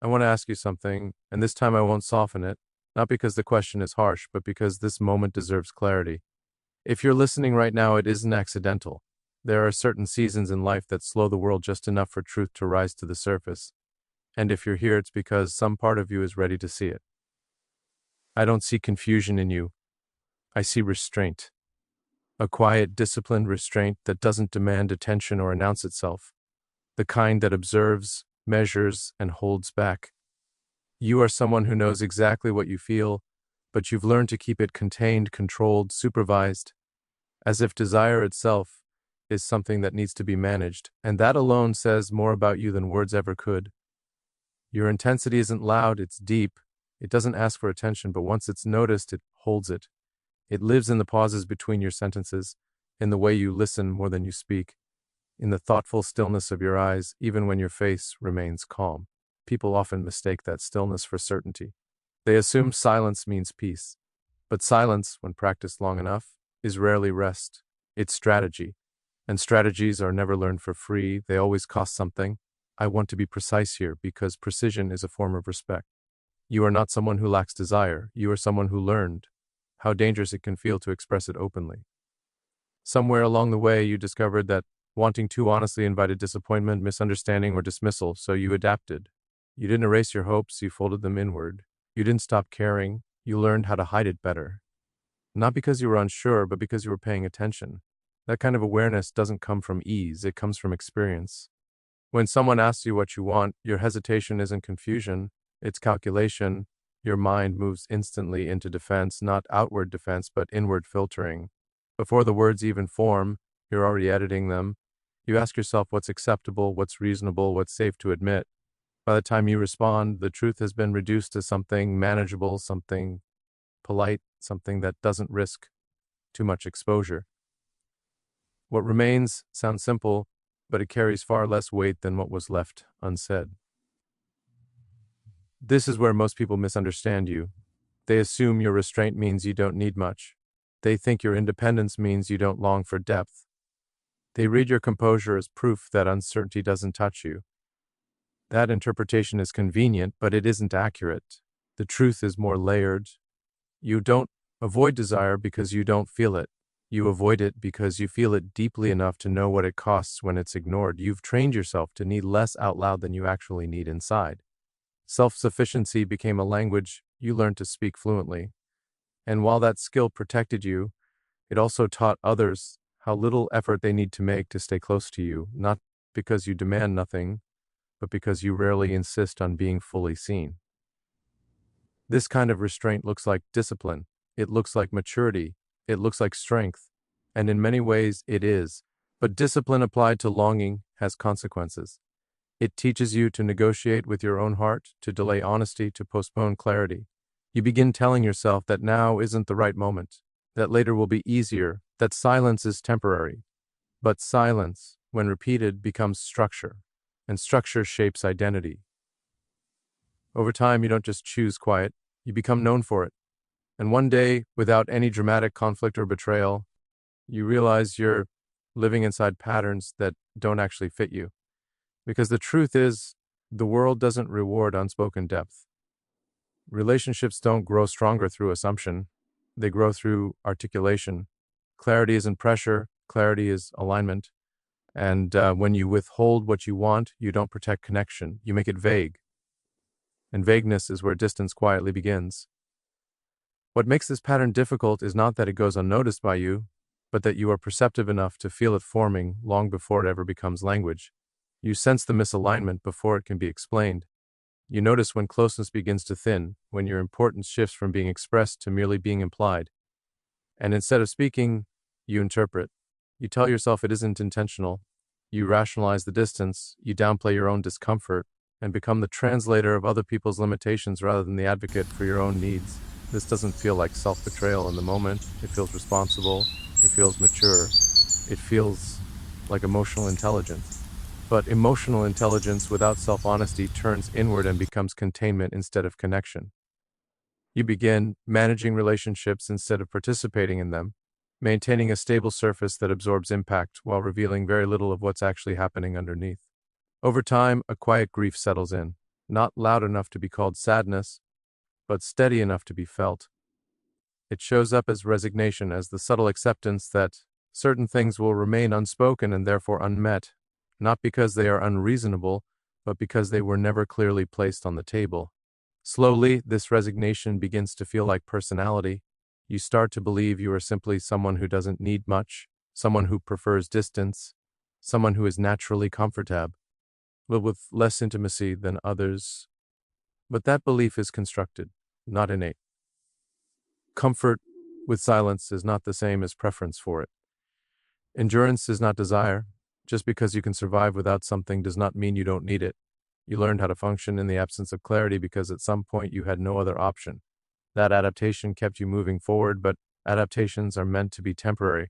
I want to ask you something, and this time I won't soften it, not because the question is harsh, but because this moment deserves clarity. If you're listening right now, it isn't accidental. There are certain seasons in life that slow the world just enough for truth to rise to the surface. And if you're here, it's because some part of you is ready to see it. I don't see confusion in you. I see restraint. A quiet, disciplined restraint that doesn't demand attention or announce itself. The kind that observes, measures, and holds back. You are someone who knows exactly what you feel, but you've learned to keep it contained, controlled, supervised, as if desire itself is something that needs to be managed, and that alone says more about you than words ever could. Your intensity isn't loud, it's deep. It doesn't ask for attention, but once it's noticed, it holds it. It lives in the pauses between your sentences, in the way you listen more than you speak, in the thoughtful stillness of your eyes, even when your face remains calm. People often mistake that stillness for certainty. They assume silence means peace. But silence, when practiced long enough, is rarely rest. It's strategy. And strategies are never learned for free. They always cost something. I want to be precise here because precision is a form of respect. You are not someone who lacks desire. You are someone who learned how dangerous it can feel to express it openly. Somewhere along the way, you discovered that wanting too honestly invited disappointment, misunderstanding, or dismissal, so you adapted. You didn't erase your hopes, you folded them inward. You didn't stop caring, you learned how to hide it better. Not because you were unsure, but because you were paying attention. That kind of awareness doesn't come from ease, it comes from experience. When someone asks you what you want, your hesitation isn't confusion, it's calculation. Your mind moves instantly into defense, not outward defense, but inward filtering. Before the words even form, you're already editing them. You ask yourself what's acceptable, what's reasonable, what's safe to admit. By the time you respond, the truth has been reduced to something manageable, something polite, something that doesn't risk too much exposure. What remains sounds simple, but it carries far less weight than what was left unsaid. This is where most people misunderstand you. They assume your restraint means you don't need much. They think your independence means you don't long for depth. They read your composure as proof that uncertainty doesn't touch you. That interpretation is convenient, but it isn't accurate. The truth is more layered. You don't avoid desire because you don't feel it. You avoid it because you feel it deeply enough to know what it costs when it's ignored. You've trained yourself to need less out loud than you actually need inside. Self-sufficiency became a language you learned to speak fluently. And while that skill protected you, it also taught others how little effort they need to make to stay close to you, not because you demand nothing, but because you rarely insist on being fully seen. This kind of restraint looks like discipline. It looks like maturity. It looks like strength. And in many ways, it is. But discipline applied to longing has consequences. It teaches you to negotiate with your own heart, to delay honesty, to postpone clarity. You begin telling yourself that now isn't the right moment, that later will be easier, that silence is temporary. But silence, when repeated, becomes structure, and structure shapes identity. Over time, you don't just choose quiet, you become known for it. And one day, without any dramatic conflict or betrayal, you realize you're living inside patterns that don't actually fit you. Because the truth is, the world doesn't reward unspoken depth. Relationships don't grow stronger through assumption. They grow through articulation. Clarity isn't pressure. Clarity is alignment. And when you withhold what you want, you don't protect connection. You make it vague. And vagueness is where distance quietly begins. What makes this pattern difficult is not that it goes unnoticed by you, but that you are perceptive enough to feel it forming long before it ever becomes language. You sense the misalignment before it can be explained. You notice when closeness begins to thin, when your importance shifts from being expressed to merely being implied. And instead of speaking, you interpret. You tell yourself it isn't intentional. You rationalize the distance, you downplay your own discomfort, and become the translator of other people's limitations rather than the advocate for your own needs. This doesn't feel like self-betrayal in the moment. It feels responsible. It feels mature. It feels like emotional intelligence. But emotional intelligence without self-honesty turns inward and becomes containment instead of connection. You begin managing relationships instead of participating in them, maintaining a stable surface that absorbs impact while revealing very little of what's actually happening underneath. Over time, a quiet grief settles in. not loud enough to be called sadness, but steady enough to be felt. It shows up as resignation, as the subtle acceptance that certain things will remain unspoken and therefore unmet, not because they are unreasonable, but because they were never clearly placed on the table. Slowly, this resignation begins to feel like personality. You start to believe you are simply someone who doesn't need much, someone who prefers distance, someone who is naturally comfortable, but with less intimacy than others. But that belief is constructed, not innate. Comfort with silence is not the same as preference for it. Endurance is not desire. Just because you can survive without something does not mean you don't need it. You learned how to function in the absence of clarity because at some point you had no other option. That adaptation kept you moving forward, but adaptations are meant to be temporary.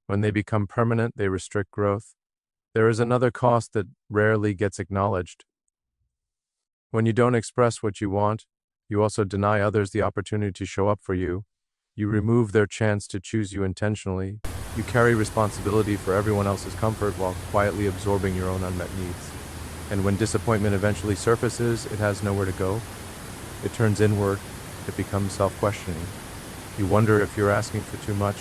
When they become permanent, they restrict growth. There is another cost that rarely gets acknowledged. When you don't express what you want, you also deny others the opportunity to show up for you. You remove their chance to choose you intentionally. You carry responsibility for everyone else's comfort while quietly absorbing your own unmet needs. And when disappointment eventually surfaces, it has nowhere to go. It turns inward. It becomes self-questioning. You wonder if you're asking for too much,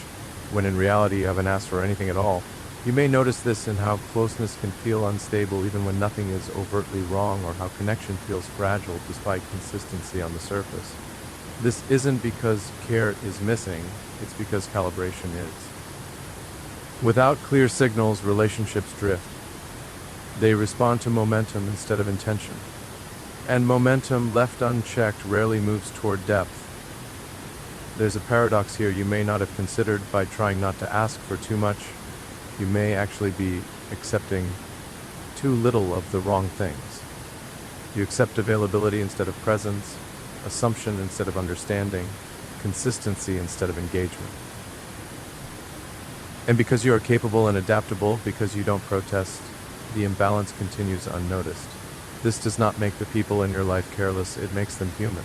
when in reality you haven't asked for anything at all. You may notice this in how closeness can feel unstable even when nothing is overtly wrong, or how connection feels fragile despite consistency on the surface. This isn't because care is missing, it's because calibration is. Without clear signals, relationships drift. They respond to momentum instead of intention. And momentum, left unchecked, rarely moves toward depth. There's a paradox here you may not have considered. By trying not to ask for too much, you may actually be accepting too little of the wrong things. You accept availability instead of presence, assumption instead of understanding, consistency instead of engagement. And because you are capable and adaptable, because you don't protest, the imbalance continues unnoticed. This does not make the people in your life careless, it makes them human.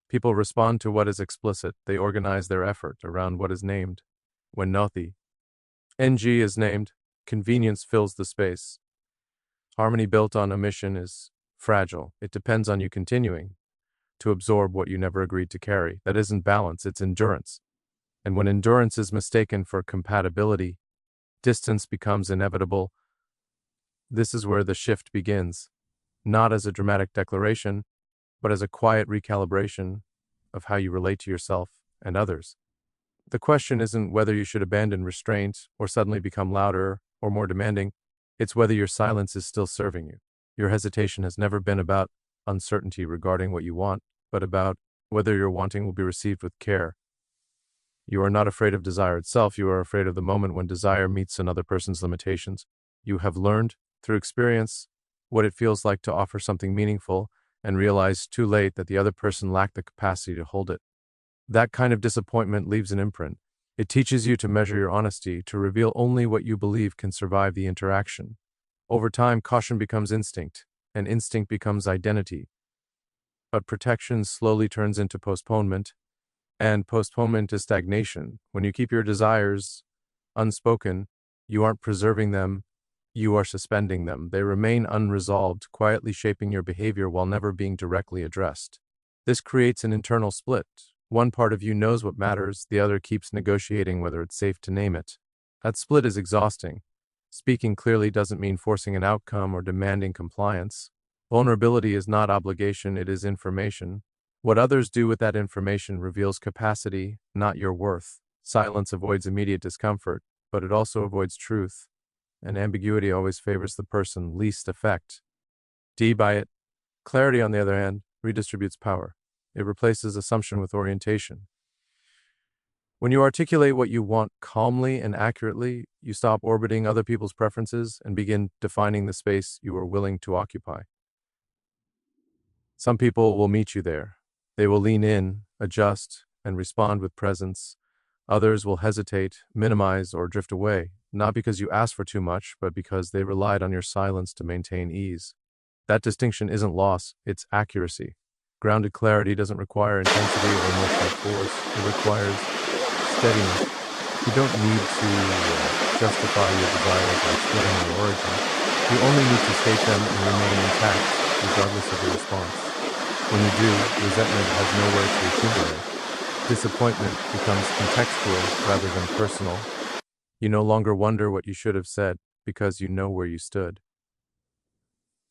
People respond to what is explicit. They organize their effort around what is named. When nothing, NG is named, convenience fills the space. Harmony built on omission is fragile. It depends on you continuing to absorb what you never agreed to carry. That isn't balance, it's endurance. And when endurance is mistaken for compatibility, distance becomes inevitable. This is where the shift begins, not as a dramatic declaration, but as a quiet recalibration of how you relate to yourself and others. The question isn't whether you should abandon restraint or suddenly become louder or more demanding. It's whether your silence is still serving you. Your hesitation has never been about uncertainty regarding what you want, but about whether your wanting will be received with care. You are not afraid of desire itself. You are afraid of the moment when desire meets another person's limitations. You have learned through experience what it feels like to offer something meaningful and realize too late that the other person lacked the capacity to hold it. That kind of disappointment leaves an imprint. It teaches you to measure your honesty, to reveal only what you believe can survive the interaction. Over time, caution becomes instinct, and instinct becomes identity. But protection slowly turns into postponement, and postponement is stagnation. When you keep your desires unspoken, you aren't preserving them, you are suspending them. They remain unresolved, quietly shaping your behavior while never being directly addressed. This creates an internal split. One part of you knows what matters, the other keeps negotiating whether it's safe to name it. That split is exhausting. Speaking clearly doesn't mean forcing an outcome or demanding compliance. Vulnerability is not obligation, it is information. What others do with that information reveals capacity, not your worth. Silence avoids immediate discomfort, but it also avoids truth. And ambiguity always favors the person least affected by it. Clarity, on the other hand, redistributes power. It replaces assumption with orientation. When you articulate what you want calmly and accurately, you stop orbiting other people's preferences and begin defining the space you are willing to occupy. Some people will meet you there. They will lean in, adjust, and respond with presence. Others will hesitate, minimize, or drift away, not because you asked for too much, but because they relied on your silence to maintain ease. That distinction isn't loss, it's accuracy. Grounded clarity doesn't require intensity or emotional force. It requires steadiness. You don't need to justify your desires by explaining their origin. You only need to state them and remain intact. regardless of your response. When you do, resentment has nowhere to accumulate. Disappointment becomes contextual rather than personal. You no longer wonder what you should have said because you know where you stood.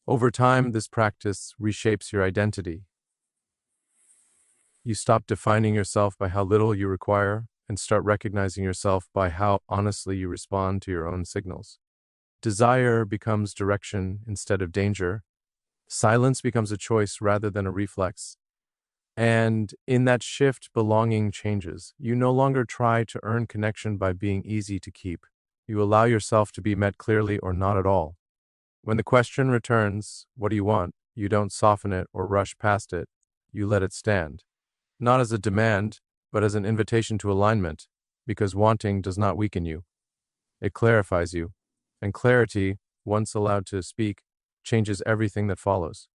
Over time, this practice reshapes your identity. You stop defining yourself by how little you require and start recognizing yourself by how honestly you respond to your own signals. Desire becomes direction instead of danger. Silence becomes a choice rather than a reflex. And in that shift, belonging changes. You no longer try to earn connection by being easy to keep. You allow yourself to be met clearly or not at all. When the question returns, what do you want? You don't soften it or rush past it. You let it stand. Not as a demand, but as an invitation to alignment, because wanting does not weaken you. It clarifies you. And clarity, once allowed to speak, changes everything that follows.